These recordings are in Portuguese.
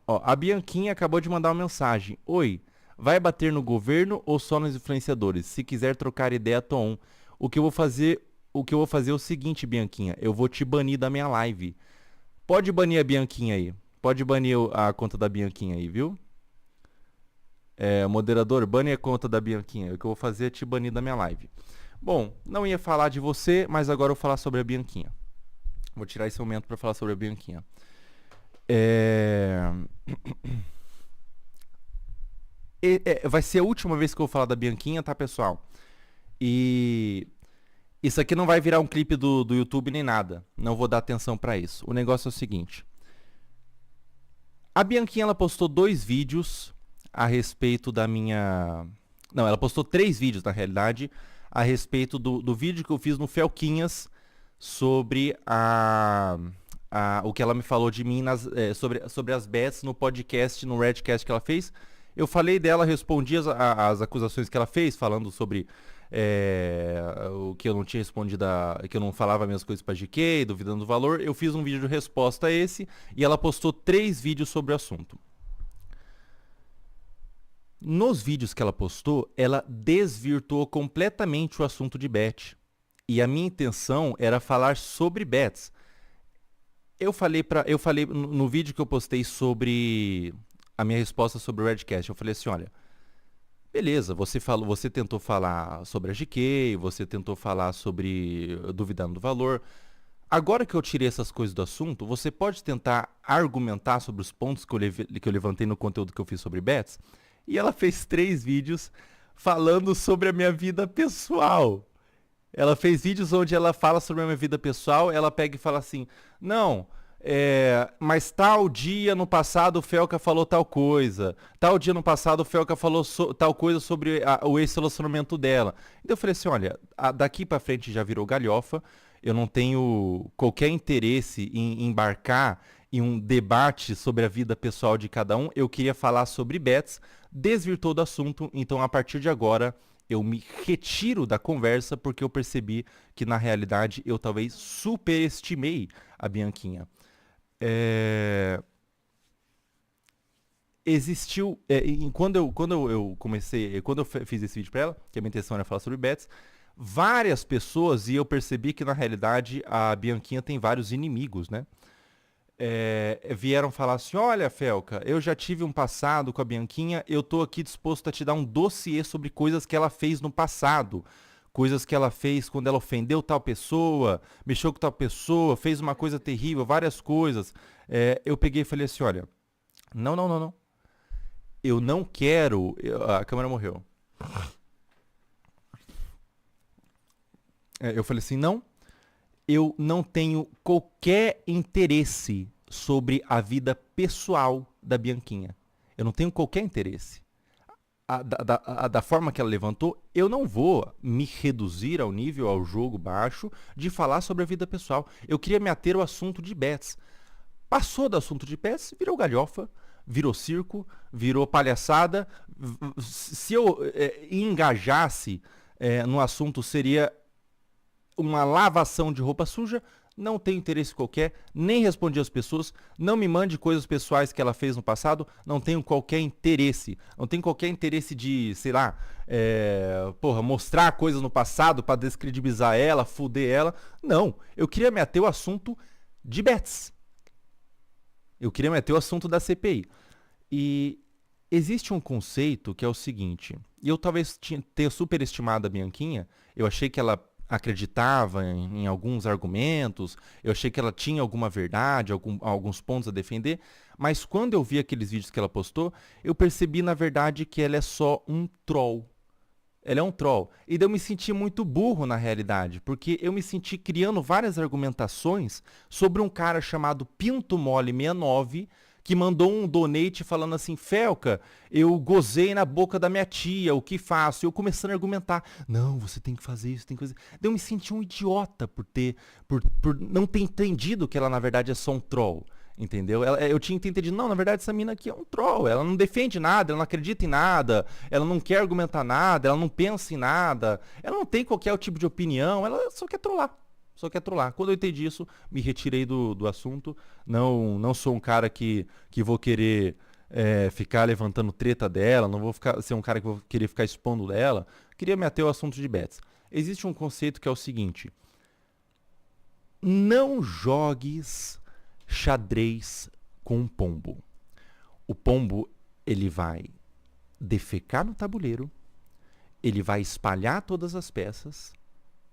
Ó, a Bianquinha acabou de mandar uma mensagem. Oi, vai bater no governo ou só nos influenciadores? Se quiser trocar ideia, tô on. O que eu vou fazer, o que eu vou fazer é o seguinte, Bianquinha. Eu vou te banir da minha live. Pode banir a Bianquinha aí. Pode banir a conta da Bianquinha aí, viu? Moderador, bane a conta da Bianquinha. O que eu vou fazer é te banir da minha live. Bom, não ia falar de você, mas agora eu vou falar sobre a Bianquinha. Vou tirar esse momento para falar sobre a Bianquinha. Vai ser a última vez que eu vou falar da Bianquinha, tá, pessoal? E isso aqui não vai virar um clipe do YouTube nem nada. Não vou dar atenção para isso. O negócio é o seguinte. A Bianquinha, ela postou 2 vídeos a respeito da minha... Não, ela postou 3 vídeos, na realidade, a respeito do vídeo que eu fiz no Felquinhas sobre o que ela me falou de mim sobre as bets no podcast, no Redcast que ela fez. Eu falei dela, respondi as acusações que ela fez, falando sobre o que eu não tinha respondido, que eu não falava as mesmas coisas pra GK, duvidando do valor. Eu fiz um vídeo de resposta a esse e ela postou 3 vídeos sobre o assunto. Nos vídeos que ela postou, ela desvirtuou completamente o assunto de bet. E a minha intenção era falar sobre bets. Eu falei no vídeo que eu postei sobre a minha resposta sobre o Redcast, eu falei assim, olha, beleza, você tentou falar sobre a GK, você tentou falar sobre duvidando do valor. Agora que eu tirei essas coisas do assunto, você pode tentar argumentar sobre os pontos que eu levantei no conteúdo que eu fiz sobre bets? E ela fez 3 vídeos falando sobre a minha vida pessoal. Ela fez vídeos onde ela fala sobre a minha vida pessoal, ela pega e fala assim, não, mas tal dia no passado o Felca falou tal coisa, tal dia no passado o Felca falou tal coisa sobre o ex-relacionamento dela. Então eu falei assim, olha, daqui pra frente já virou galhofa, eu não tenho qualquer interesse em embarcar em um debate sobre a vida pessoal de cada um, eu queria falar sobre bets, desvirtou do assunto, então a partir de agora eu me retiro da conversa porque eu percebi que na realidade eu talvez superestimei a Bianquinha. Existiu, quando eu comecei, quando eu fiz esse vídeo para ela, que a minha intenção era falar sobre bets, várias pessoas, e eu percebi que na realidade a Bianquinha tem vários inimigos, né? Vieram falar assim, olha, Felca, eu já tive um passado com a Bianquinha, eu tô aqui disposto a te dar um dossiê sobre coisas que ela fez no passado, coisas que ela fez quando ela ofendeu tal pessoa, mexeu com tal pessoa, fez uma coisa terrível, várias coisas. Eu peguei e falei assim, olha, não, eu não quero... A câmera morreu. Eu falei assim, não, eu não tenho qualquer interesse sobre a vida pessoal da Bianquinha. Eu não tenho qualquer interesse. Da forma que ela levantou, eu não vou me reduzir ao nível, ao jogo baixo, de falar sobre a vida pessoal. Eu queria me ater ao assunto de bets. Passou do assunto de bets, virou galhofa, virou circo, virou palhaçada. Se eu engajasse no assunto, seria uma lavação de roupa suja. Não tenho interesse qualquer, nem respondi às pessoas, não me mande coisas pessoais que ela fez no passado, não tenho qualquer interesse. Não tenho qualquer interesse de, sei lá, mostrar coisas no passado para descredibilizar ela, fuder ela. Não, eu queria me ater ao assunto de bets. Eu queria me ater ao assunto da CPI. E existe um conceito que é o seguinte, e eu talvez tenha superestimado a Bianquinha, eu achei que ela acreditava em alguns argumentos, eu achei que ela tinha alguma verdade, alguns pontos a defender, mas quando eu vi aqueles vídeos que ela postou, eu percebi na verdade que ela é só um troll. Ela é um troll. E daí eu me senti muito burro na realidade, porque eu me senti criando várias argumentações sobre um cara chamado Pinto Mole 69, que mandou um donate falando assim, Felca, eu gozei na boca da minha tia, o que faço? Eu começando a argumentar, não, você tem que fazer isso, tem que fazer... Daí eu me senti um idiota por não ter entendido que ela na verdade é só um troll, entendeu? Eu tinha entendido, não, na verdade essa mina aqui é um troll, ela não defende nada, ela não acredita em nada, ela não quer argumentar nada, ela não pensa em nada, ela não tem qualquer tipo de opinião, ela só quer trollar. Só quer trollar. Quando eu entendi isso, me retirei do assunto. Não sou um cara que vou querer ficar levantando treta dela, não vou ser um cara que vou querer ficar expondo dela. Queria me ater ao assunto de bets. Existe um conceito que é o seguinte: não jogues xadrez com um pombo. O pombo, ele vai defecar no tabuleiro, ele vai espalhar todas as peças,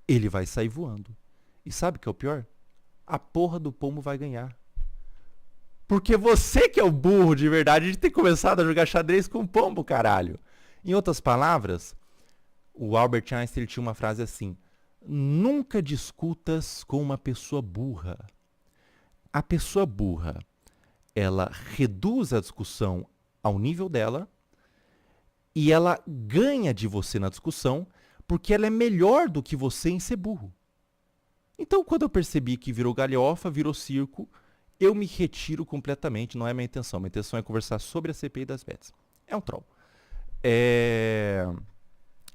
ele vai sair voando. E sabe o que é o pior? A porra do pombo vai ganhar. Porque você que é o burro de verdade de ter começado a jogar xadrez com pombo, caralho. Em outras palavras, o Albert Einstein ele tinha uma frase assim: nunca discutas com uma pessoa burra. A pessoa burra, ela reduz a discussão ao nível dela e ela ganha de você na discussão porque ela é melhor do que você em ser burro. Então, quando eu percebi que virou galhofa, virou circo, eu me retiro completamente. Não é minha intenção. Minha intenção é conversar sobre a CPI das bets. É um troll.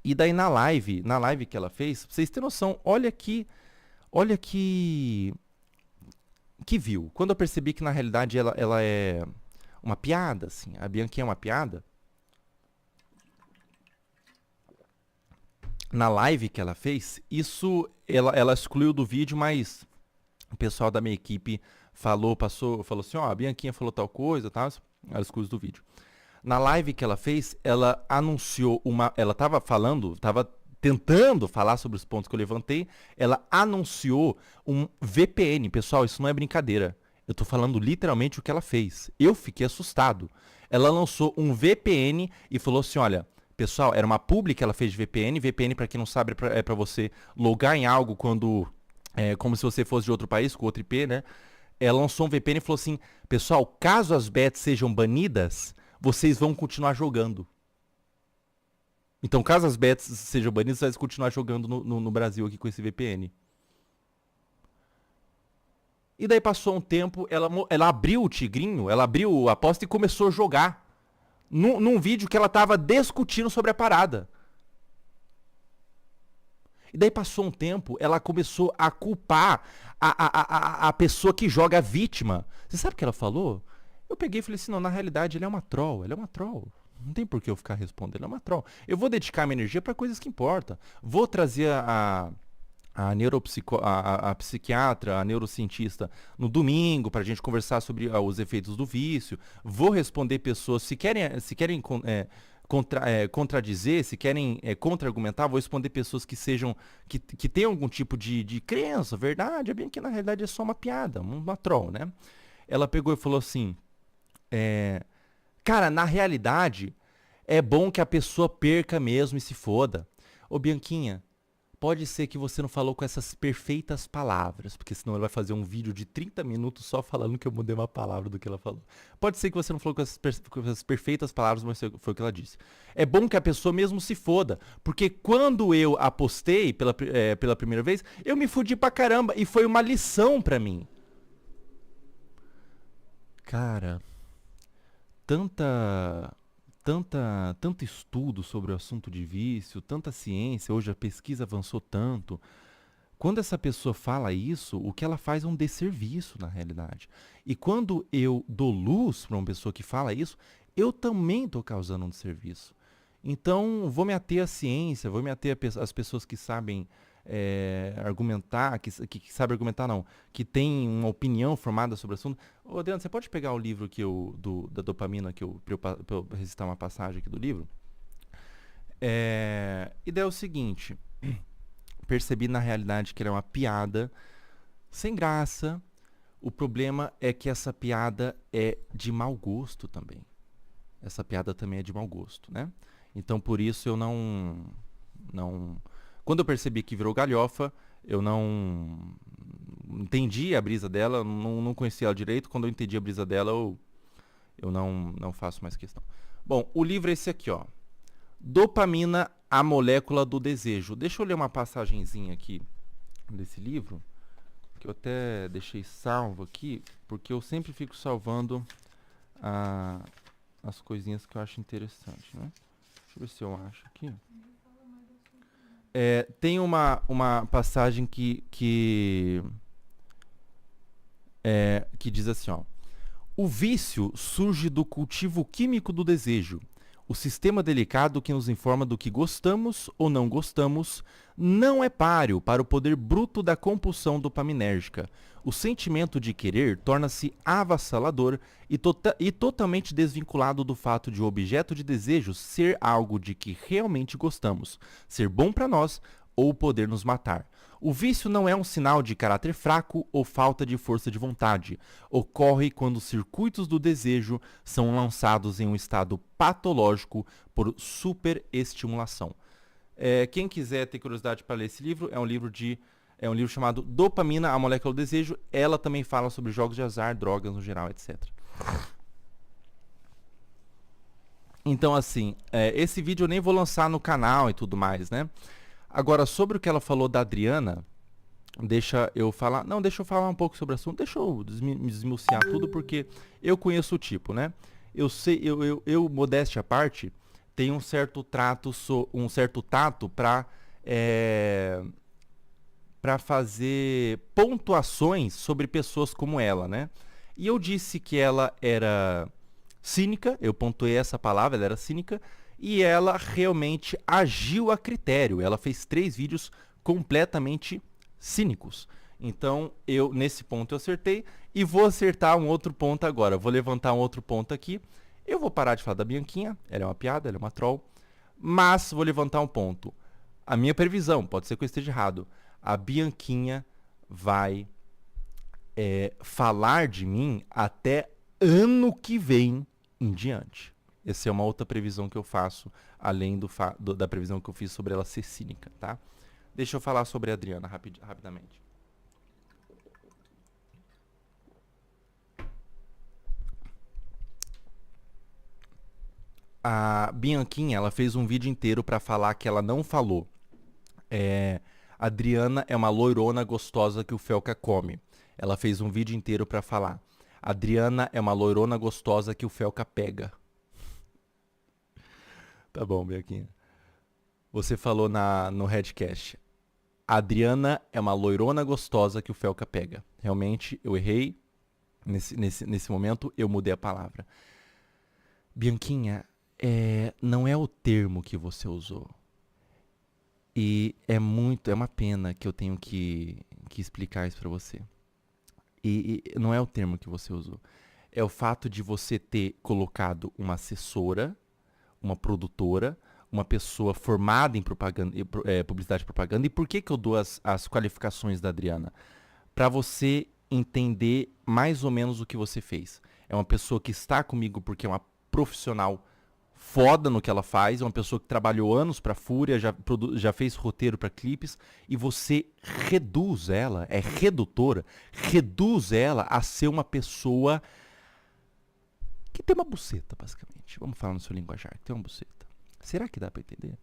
E daí na live que ela fez, pra vocês terem noção, olha que viu. Quando eu percebi que na realidade ela é uma piada, assim, a Bianquinha é uma piada, na live que ela fez, isso ela excluiu do vídeo, mas o pessoal da minha equipe falou assim, ó, a Bianquinha falou tal coisa, tal, ela excluiu do vídeo. Na live que ela fez, ela anunciou ela estava tentando falar sobre os pontos que eu levantei, ela anunciou um VPN. Pessoal, isso não é brincadeira. Eu tô falando literalmente o que ela fez. Eu fiquei assustado. Ela lançou um VPN e falou assim, olha, pessoal, era uma publi que ela fez de VPN. VPN, para quem não sabe, é para você logar em algo quando como se você fosse de outro país, com outro IP, né? Ela lançou um VPN e falou assim, pessoal, caso as bets sejam banidas, vocês vão continuar jogando. Então, caso as bets sejam banidas, vocês vão continuar jogando no Brasil aqui com esse VPN. E daí passou um tempo, ela abriu o tigrinho, ela abriu a aposta e começou a jogar. Num vídeo que ela tava discutindo sobre a parada. E daí passou um tempo, ela começou a culpar a pessoa que joga a vítima. Você sabe o que ela falou? Eu peguei e falei assim, não, na realidade ela é uma troll. Não tem por que eu ficar respondendo, ela é uma troll. Eu vou dedicar minha energia para coisas que importam. Vou trazer a psiquiatra, a neurocientista no domingo para a gente conversar sobre os efeitos do vício. Vou responder pessoas, se querem contradizer, se querem contra-argumentar, vou responder pessoas que tenham algum tipo de crença, verdade, é bem que na realidade é só uma piada, uma troll, né? Ela pegou e falou assim, cara, na realidade, é bom que a pessoa perca mesmo e se foda. Ô, Bianquinha, pode ser que você não falou com essas perfeitas palavras, porque senão ela vai fazer um vídeo de 30 minutos só falando que eu mudei uma palavra do que ela falou. Pode ser que você não falou com essas perfeitas palavras, mas foi o que ela disse. É bom que a pessoa mesmo se foda, porque quando eu apostei pela primeira vez, eu me fudi pra caramba e foi uma lição pra mim. Cara, tanto estudo sobre o assunto de vício, tanta ciência, hoje a pesquisa avançou tanto. Quando essa pessoa fala isso, o que ela faz é um desserviço na realidade. E quando eu dou luz para uma pessoa que fala isso, eu também estou causando um desserviço. Então, vou me ater à ciência, vou me ater às pessoas que sabem argumentar, que sabem argumentar não, que tem uma opinião formada sobre o assunto. Ô, Adriano, você pode pegar o livro da dopamina pra eu recitar uma passagem aqui do livro? E daí é o seguinte, percebi na realidade que era uma piada sem graça. O problema é que essa piada é de mau gosto também. Essa piada também é de mau gosto, né? Então, por isso eu não... Quando eu percebi que virou galhofa, eu não entendi a brisa dela, não conhecia ela direito. Quando eu entendi a brisa dela, eu não faço mais questão. Bom, o livro é esse aqui, ó. Dopamina, a molécula do desejo. Deixa eu ler uma passagenzinha aqui desse livro, que eu até deixei salvo aqui, porque eu sempre fico salvando as coisinhas que eu acho interessante, né? Deixa eu ver se eu acho aqui. Tem uma passagem que diz assim, ó. O vício surge do cultivo químico do desejo. O sistema delicado que nos informa do que gostamos ou não gostamos não é páreo para o poder bruto da compulsão dopaminérgica. O sentimento de querer torna-se avassalador e totalmente desvinculado do fato de o objeto de desejo ser algo de que realmente gostamos, ser bom para nós ou poder nos matar. O vício não é um sinal de caráter fraco ou falta de força de vontade. Ocorre quando os circuitos do desejo são lançados em um estado patológico por superestimulação. Quem quiser ter curiosidade para ler esse livro, é um livro chamado Dopamina, a Molécula do Desejo. Ela também fala sobre jogos de azar, drogas no geral, etc. Então, assim, esse vídeo eu nem vou lançar no canal e tudo mais, né? Agora, sobre o que ela falou da Adriana, deixa eu falar um pouco sobre o assunto, deixa eu desmuciar tudo, porque eu conheço o tipo, né? Eu sei, modéstia à parte, tenho um certo tato para fazer pontuações sobre pessoas como ela, né? E eu disse que ela era cínica, eu pontuei essa palavra, ela era cínica, e ela realmente agiu a critério. Ela fez 3 vídeos completamente cínicos. Então, nesse ponto eu acertei e vou acertar um outro ponto agora. Vou levantar um outro ponto aqui. Eu vou parar de falar da Bianquinha, ela é uma piada, ela é uma troll, mas vou levantar um ponto. A minha previsão, pode ser que eu esteja errado, a Bianquinha vai falar de mim até ano que vem em diante. Essa é uma outra previsão que eu faço, além da previsão que eu fiz sobre ela ser cínica, tá? Deixa eu falar sobre a Adriana rapidamente. A Bianquinha, ela fez um vídeo inteiro para falar que ela não falou. Adriana é uma loirona gostosa que o Felca come. Ela fez um vídeo inteiro para falar. Adriana é uma loirona gostosa que o Felca pega. Tá bom, Bianquinha. Você falou no Redcast. A Adriana é uma loirona gostosa que o Felca pega. Realmente, eu errei. Nesse momento, eu mudei a palavra. Bianquinha, não é o termo que você usou. E é uma pena que eu tenho que explicar isso pra você. E não é o termo que você usou. É o fato de você ter colocado uma assessora, uma produtora, uma pessoa formada em publicidade e propaganda. E por que eu dou as qualificações da Adriana? Para você entender mais ou menos o que você fez. É uma pessoa que está comigo porque é uma profissional foda no que ela faz, é uma pessoa que trabalhou anos para Fúria, já fez roteiro para clipes, e você reduz ela, redutora, reduz ela a ser uma pessoa que tem uma buceta, basicamente. Vamos falar no seu linguajar, que tem uma buceta. Será que dá para entender?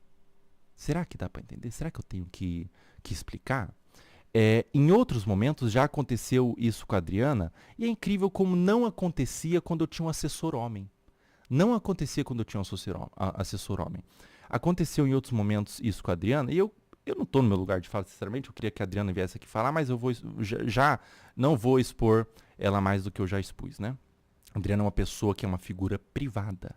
Será que eu tenho que explicar? Em outros momentos já aconteceu isso com a Adriana, e é incrível como não acontecia quando eu tinha um assessor homem. Não acontecia quando eu tinha um assessor homem. Aconteceu em outros momentos isso com a Adriana, e eu não estou no meu lugar de fala, sinceramente, eu queria que a Adriana viesse aqui falar, mas eu já não vou expor ela mais do que eu já expus, né? A Adriana é uma pessoa que é uma figura privada.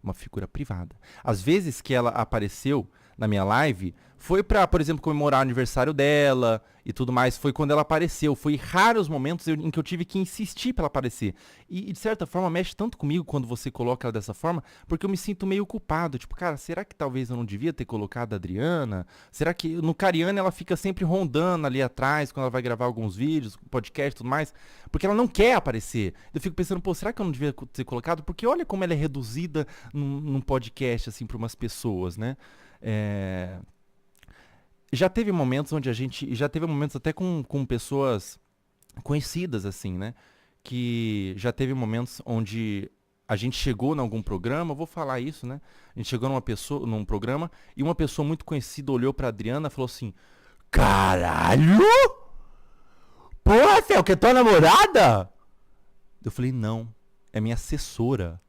Uma figura privada. Às vezes que ela apareceu na minha live, foi pra, por exemplo, comemorar o aniversário dela e tudo mais. Foi quando ela apareceu. Foi raros momentos em que eu tive que insistir pra ela aparecer. E de certa forma mexe tanto comigo quando você coloca ela dessa forma, porque eu me sinto meio culpado. Tipo, cara, será que talvez eu não devia ter colocado a Adriana? Será que no Cariani ela fica sempre rondando ali atrás quando ela vai gravar alguns vídeos, podcast e tudo mais? Porque ela não quer aparecer. Eu fico pensando, pô, será que eu não devia ter colocado? Porque olha como ela é reduzida num podcast, assim, pra umas pessoas, né? Já teve momentos até com pessoas conhecidas, assim, né? Que já teve momentos onde a gente chegou em algum programa, eu vou falar isso, né? A gente chegou num programa e uma pessoa muito conhecida olhou pra Adriana e falou assim: caralho! Porra, Fel, que é tua namorada? Eu falei, não, é minha assessora.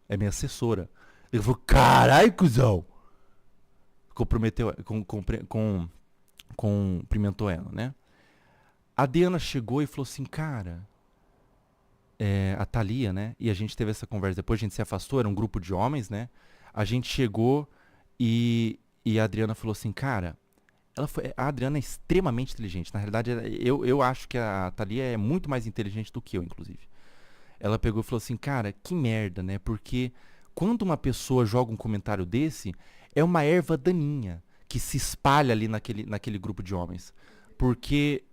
É minha assessora. Ele falou, caralho, cuzão. cumprimentou ela, né? A Adriana chegou e falou assim, cara, a Thalia, né? E a gente teve essa conversa, depois a gente se afastou, era um grupo de homens, né? A gente chegou e a Adriana falou assim, cara, a Adriana é extremamente inteligente. Na realidade, eu acho que a Thalia é muito mais inteligente do que eu, inclusive. Ela pegou e falou assim, cara, que merda, né? Porque quando uma pessoa joga um comentário desse, é uma erva daninha que se espalha ali naquele grupo de homens. Porque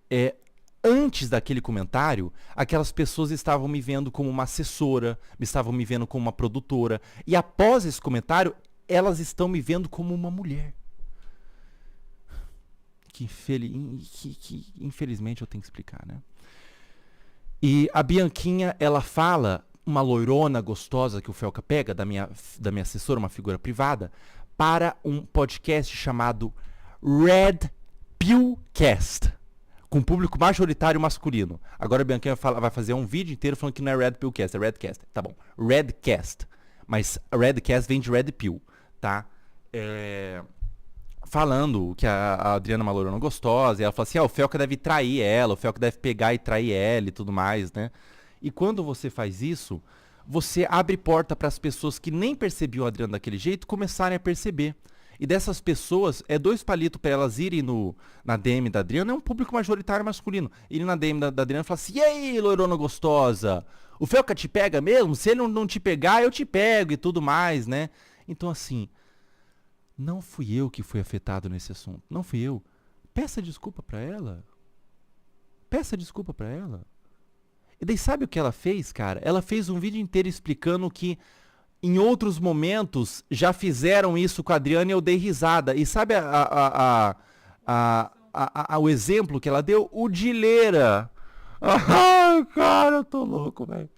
antes daquele comentário, aquelas pessoas estavam me vendo como uma assessora, estavam me vendo como uma produtora. E após esse comentário, elas estão me vendo como uma mulher. Que infelizmente eu tenho que explicar, né? E a Bianquinha, ela fala, uma loirona gostosa que o Felca pega, da minha assessora, uma figura privada, para um podcast chamado Red Pillcast, com público majoritário masculino. Agora a Bianquinha vai fazer um vídeo inteiro falando que não é Red Pillcast, é Redcast. Tá bom, Redcast. Mas Redcast vem de Red Pill, tá? Falando que a Adriana é uma loirona gostosa, e ela fala assim, o Felca deve trair ela, o Felca deve pegar e trair ela e tudo mais, né? E quando você faz isso, você abre porta para as pessoas que nem percebiam a Adriana daquele jeito começarem a perceber. E dessas pessoas, 2 palitos para elas irem na DM da Adriana, é um público majoritário masculino. Irem na DM da Adriana e falar assim, e aí, loirona gostosa? O Felca te pega mesmo? Se ele não te pegar, eu te pego e tudo mais, né? Então, assim, não fui eu que fui afetado nesse assunto. Não fui eu. Peça desculpa pra ela. Peça desculpa pra ela. E daí sabe o que ela fez, cara? Ela fez um vídeo inteiro explicando que em outros momentos já fizeram isso com a Adriana e eu dei risada. E sabe o exemplo que ela deu? O Dileira. Ai, cara, eu tô louco, velho.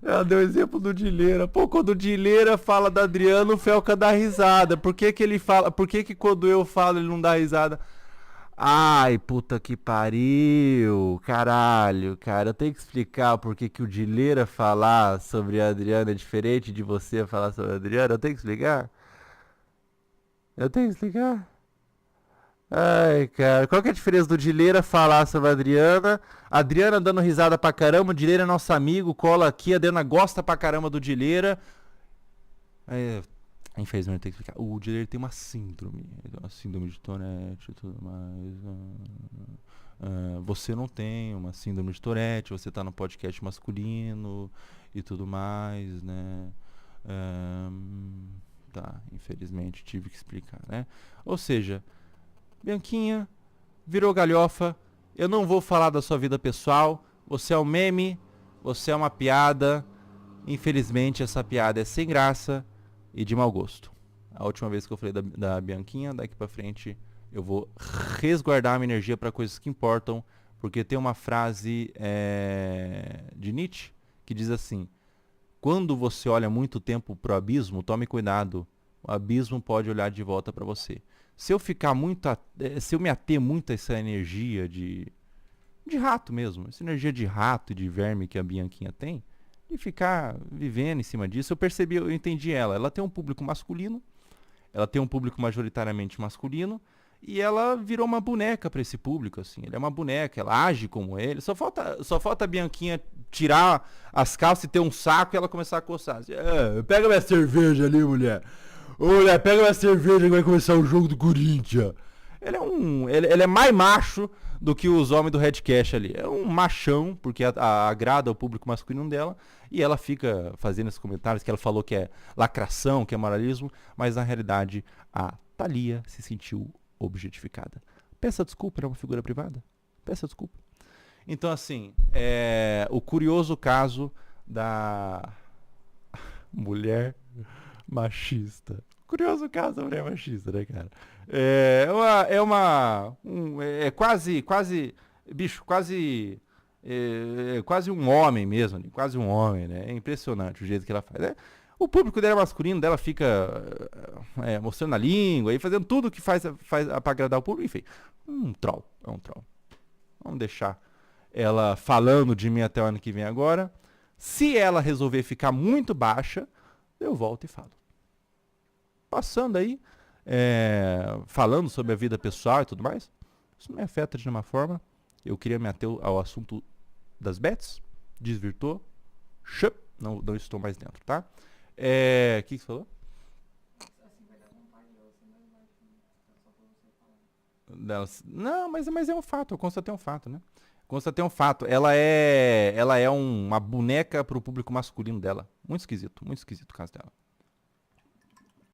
Ela deu o exemplo do Dileira. Pô, quando o Dileira fala da Adriana, o Felca dá risada. Por que ele fala? Por que quando eu falo ele não dá risada? Ai, puta que pariu. Caralho, cara. Eu tenho que explicar por que o Dileira falar sobre a Adriana é diferente de você falar sobre a Adriana. Eu tenho que explicar? Eu tenho que explicar? Ai, cara, qual que é a diferença do Dileira falar sobre a Adriana dando risada pra caramba, o Dileira é nosso amigo, cola aqui, a Adriana gosta pra caramba do Dileira. Infelizmente tem que explicar. O Dileira tem uma síndrome de Tourette e tudo mais. Você não tem uma síndrome de Tourette, você tá no podcast masculino e tudo mais, né? Tá, infelizmente tive que explicar, né? Ou seja, Bianquinha, virou galhofa, eu não vou falar da sua vida pessoal, você é um meme, você é uma piada, infelizmente essa piada é sem graça e de mau gosto. A última vez que eu falei da Bianquinha, daqui pra frente eu vou resguardar minha energia para coisas que importam, porque tem uma frase de Nietzsche que diz assim, quando você olha muito tempo pro abismo, tome cuidado, o abismo pode olhar de volta para você. Se eu me ater muito a essa energia de rato mesmo, essa energia de rato e de verme que a Bianquinha tem, e ficar vivendo em cima disso, eu entendi ela. Ela tem um público masculino, ela tem um público majoritariamente masculino, e ela virou uma boneca para esse público, assim. Ela é uma boneca, ela age como ele. Só falta a Bianquinha tirar as calças e ter um saco e ela começar a coçar. Assim, pega minha cerveja ali, mulher. Olha, pega minha cerveja que vai começar o jogo do Corinthians. Ele é mais macho do que os homens do Redcast ali. É um machão, porque agrada o público masculino dela. E ela fica fazendo esses comentários que ela falou que é lacração, que é moralismo. Mas na realidade, a Thalia se sentiu objetificada. Peça desculpa, era uma figura privada. Peça desculpa. Então, assim, o curioso caso da mulher machista. Curioso caso da mulher machista, né, cara? Quase um homem mesmo, quase um homem, né? É impressionante o jeito que ela faz. O público dela é masculino, dela fica mostrando a língua e fazendo tudo que faz para agradar o público, enfim. É um troll. Vamos deixar ela falando de mim até o ano que vem agora. Se ela resolver ficar muito baixa, eu volto e falo. Passando aí, falando sobre a vida pessoal e tudo mais, isso me afeta de uma forma. Eu queria me ater ao assunto das bets, desvirtuou, não estou mais dentro, tá? O que você falou? Não, mas é um fato, eu constatei um fato, né? Constatei um fato. Ela é uma boneca pro público masculino dela. Muito esquisito o caso dela.